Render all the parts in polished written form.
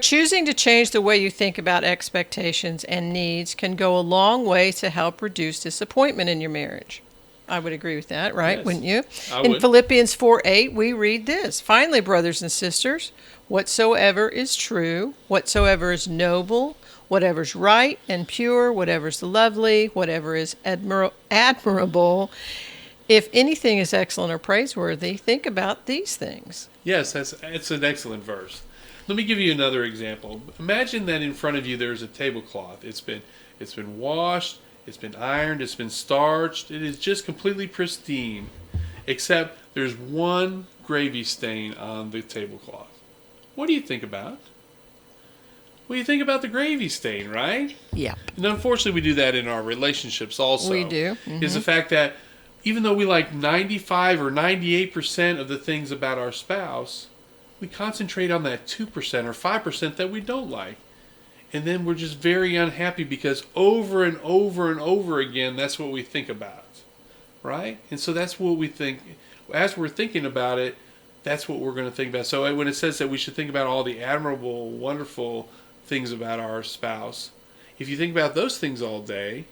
Choosing to change the way you think about expectations and needs can go a long way to help reduce disappointment in your marriage. I would agree with that, right? Yes, Wouldn't you? I In would. Philippians 4:8, we read this: Finally, brothers and sisters, whatsoever is true, whatsoever is noble, whatever's right and pure, whatever's lovely, whatever is admirable, if anything is excellent or praiseworthy, think about these things. Yes, it's an excellent verse. Let me give you another example. Imagine that in front of you there's a tablecloth. It's been washed, it's been ironed, it's been starched. It is just completely pristine, except there's one gravy stain on the tablecloth. What do you think about? Well, you think about the gravy stain, right? Yeah. And unfortunately, we do that in our relationships also. We do. Is the fact that even though we like 95 or 98% of the things about our spouse, we concentrate on that 2% or 5% that we don't like. And then we're just very unhappy because over and over and over again, that's what we think about. Right? And so that's what we think. As we're thinking about it, that's what we're going to think about. So when it says that we should think about all the admirable, wonderful things about our spouse, if you think about those things all day,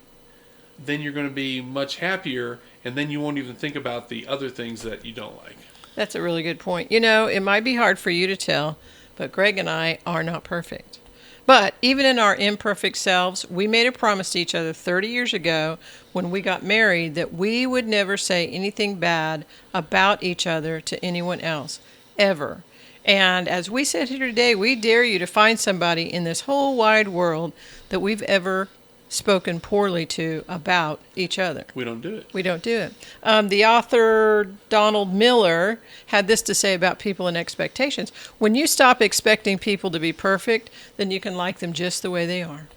then you're going to be much happier, and then you won't even think about the other things that you don't like. That's a really good point. It might be hard for you to tell, but Greg and I are not perfect. But even in our imperfect selves, we made a promise to each other 30 years ago when we got married that we would never say anything bad about each other to anyone else, ever. And as we sit here today, we dare you to find somebody in this whole wide world that we've ever spoken poorly to about each other. We don't do it. We don't do it. The author Donald Miller had this to say about people and expectations. When you stop expecting people to be perfect, then you can like them just the way they are.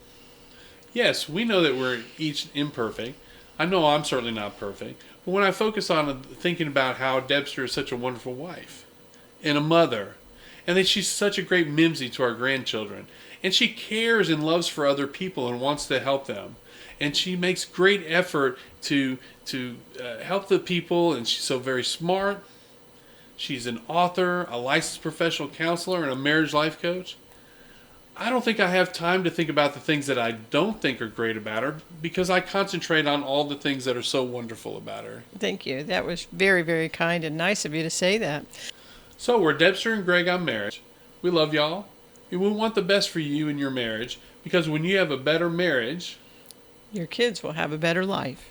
Yes, we know that we're each imperfect. I know I'm certainly not perfect. But when I focus on thinking about how Debster is such a wonderful wife and a mother, and that she's such a great mimsy to our grandchildren, and she cares and loves for other people and wants to help them, and she makes great effort to help the people, and she's so very smart. She's an author, a licensed professional counselor, and a marriage life coach. I don't think I have time to think about the things that I don't think are great about her, because I concentrate on all the things that are so wonderful about her. Thank you. That was very, very kind and nice of you to say that. So we're Debster and Greg on marriage. We love y'all. And we want the best for you and your marriage, because when you have a better marriage, your kids will have a better life.